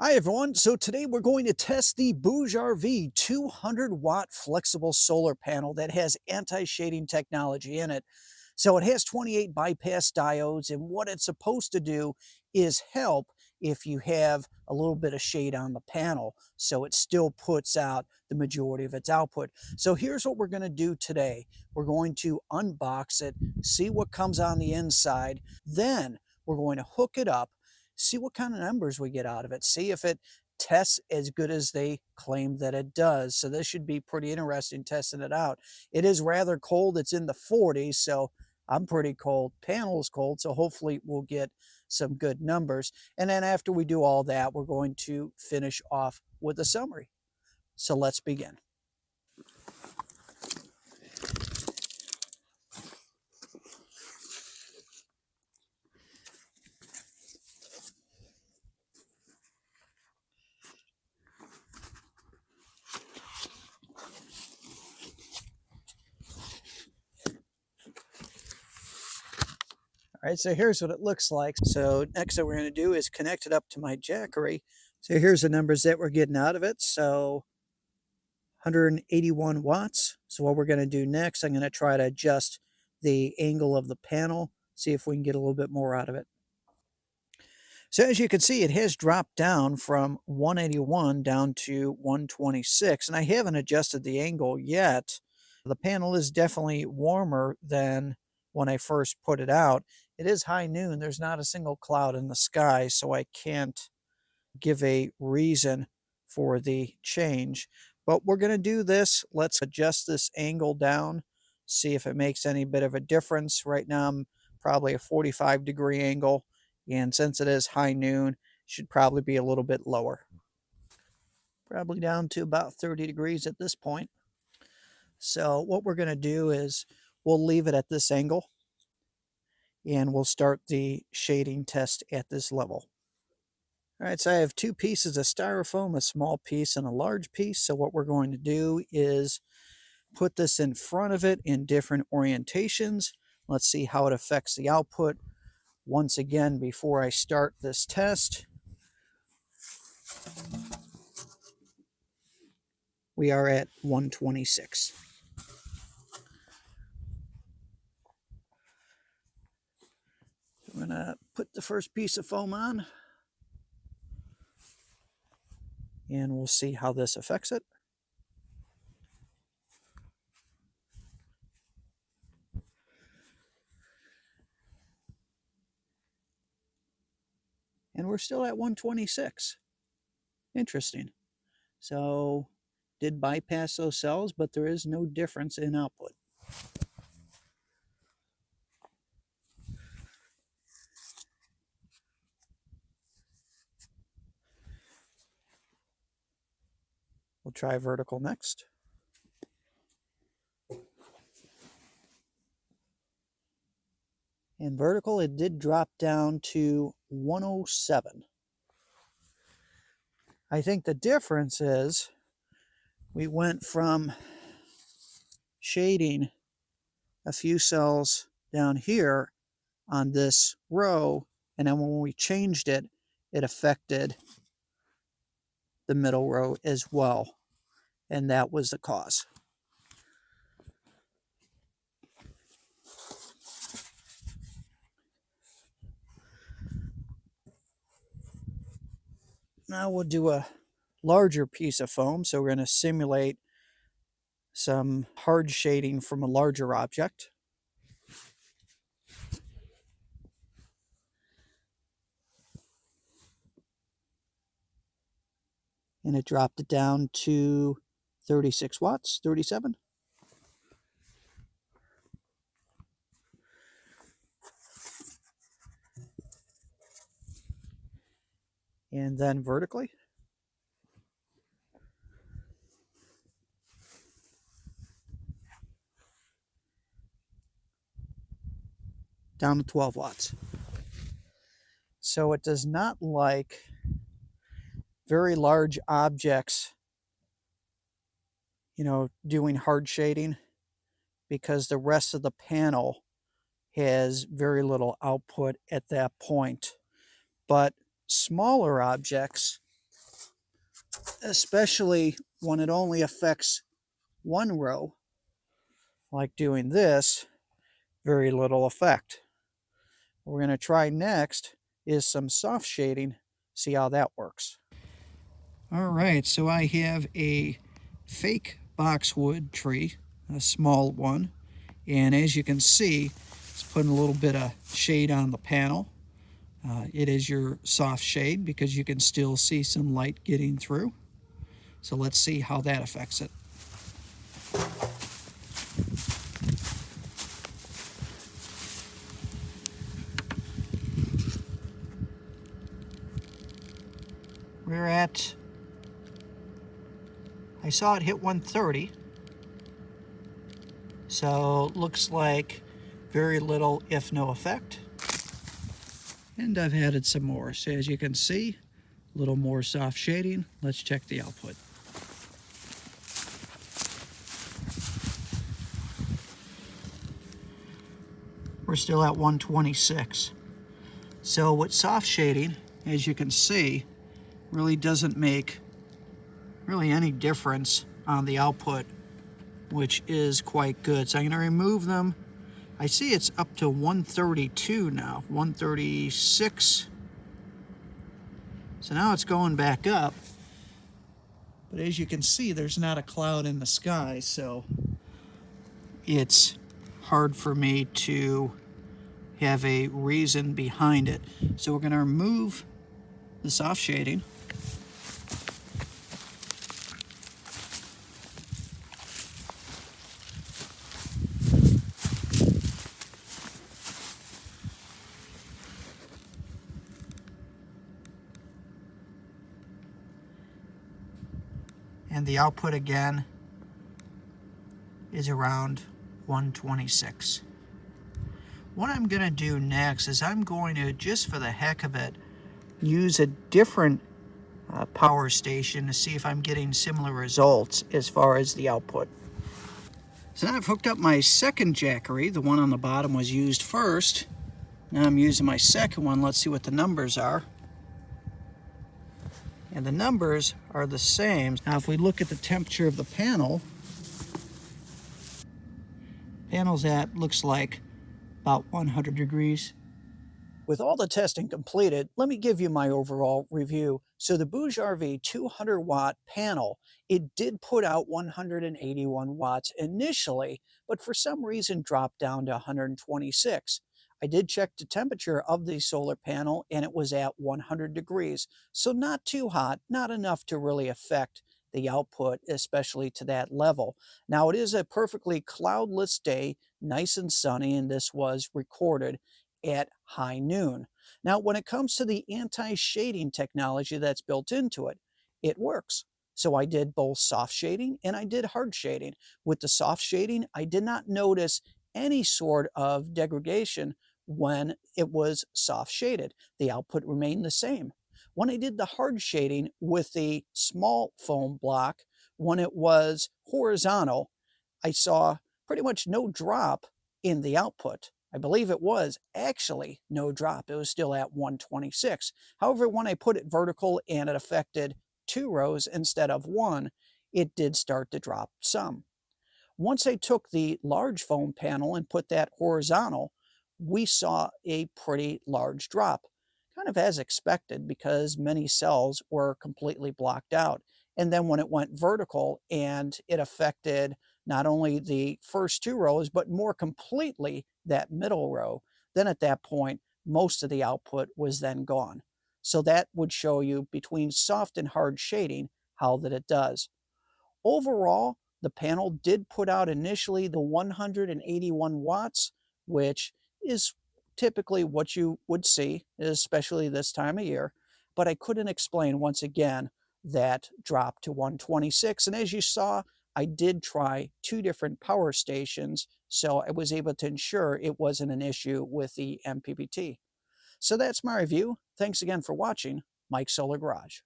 Hi everyone, so today we're going to test the Bouge RV 200-watt flexible solar panel that has anti-shading technology in it. So it has 28 bypass diodes, and what it's supposed to do is help if you have a little bit of shade on the panel, so it still puts out the majority of its output. So here's what we're going to do today. We're going to unbox it, see what comes on the inside, then we're going to hook it up, see what kind of numbers we get out of it, see if it tests as good as they claim that it does. So this should be pretty interesting testing it out. It is rather cold. It's in the 40s, so I'm pretty cold. Panel is cold, so hopefully we'll get some good numbers. And then after we do all that, we're going to finish off with a summary. So let's begin. All right, so here's what it looks like. So next thing we're going to do is connect it up to my Jackery. So here's the numbers that we're getting out of it. So 181 watts. So what we're going to do next, I'm going to try to adjust the angle of the panel, see if we can get a little bit more out of it. So as you can see, it has dropped down from 181 down to 126, and I haven't adjusted the angle yet. The panel is definitely warmer than when I first put it out. It is high noon. There's not a single cloud in the sky, so I can't give a reason for the change. But we're going to do this. Let's adjust this angle down, see if it makes any bit of a difference. Right now I'm probably a 45-degree angle, and since it is high noon, should probably be a little bit lower. Probably down to about 30 degrees at this point. So what we're going to do is we'll leave it at this angle, and we'll start the shading test at this level. All right, so I have two pieces of styrofoam, a small piece and a large piece. So what we're going to do is put this in front of it in different orientations. Let's see how it affects the output. Once again, before I start this test, we are at 126. I'm going to put the first piece of foam on, and we'll see how this affects it. And we're still at 126. Interesting. So did bypass those cells, but there is no difference in output. We'll try vertical next. And vertical, it did drop down to 107. I think the difference is we went from shading a few cells down here on this row, and then when we changed it, it affected the middle row as well, and that was the cause. Now we'll do a larger piece of foam, so we're going to simulate some hard shading from a larger object. And it dropped it down to 36 watts, 37. And then vertically. Down to 12 watts. So it does not like very large objects, doing hard shading, because the rest of the panel has very little output at that point. But smaller objects, especially when it only affects one row, like doing this, very little effect. What we're going to try next is some soft shading, see how that works. All right, so I have a fake boxwood tree, a small one, and as you can see, it's putting a little bit of shade on the panel. It is your soft shade because you can still see some light getting through. So let's see how that affects it. We're at, I saw it hit 130. So looks like very little, if no effect. And I've added some more. So as you can see, a little more soft shading. Let's check the output. We're still at 126. So with soft shading, as you can see, really doesn't make really any difference on the output, which is quite good. So I'm going to remove them. I see it's up to 132 now, 136. So now it's going back up. But as you can see, there's not a cloud in the sky, so it's hard for me to have a reason behind it. So we're going to remove the soft shading. And the output again is around 126. What I'm going to do next is I'm going to, just for the heck of it, use a different power station to see if I'm getting similar results as far as the output. So now I've hooked up my second jackery. The one on the bottom was used first. Now I'm using my second one. Let's see what the numbers are. And the numbers are the same. Now if we look at the temperature of the panel's at, looks like about 100 degrees. With all the testing completed, let me give you my overall review. So the Bouge RV 200 watt panel, it did put out 181 watts initially, but for some reason dropped down to 126. I did check the temperature of the solar panel and it was at 100 degrees. So not too hot, not enough to really affect the output, especially to that level. Now it is a perfectly cloudless day, nice and sunny, and this was recorded at high noon. Now, when it comes to the anti-shading technology that's built into it, it works. So I did both soft shading and I did hard shading. With the soft shading, I did not notice any sort of degradation when it was soft shaded. The output remained the same. When I did the hard shading with the small foam block, when it was horizontal, I saw pretty much no drop in the output. I believe it was actually no drop. It was still at 126. However, when I put it vertical and it affected 2 rows instead of 1, it did start to drop some. Once I took the large foam panel and put that horizontal, we saw a pretty large drop, kind of as expected because many cells were completely blocked out. And then when it went vertical and it affected not only the first 2 rows, but more completely that middle row, then at that point, most of the output was then gone. So that would show you between soft and hard shading how that it does. Overall, the panel did put out initially the 181 watts, which is typically what you would see, especially this time of year. But I couldn't explain, once again, that drop to 126. And as you saw, I did try 2 different power stations, so I was able to ensure it wasn't an issue with the MPPT. So that's my review. Thanks again for watching Mike's Solar Garage.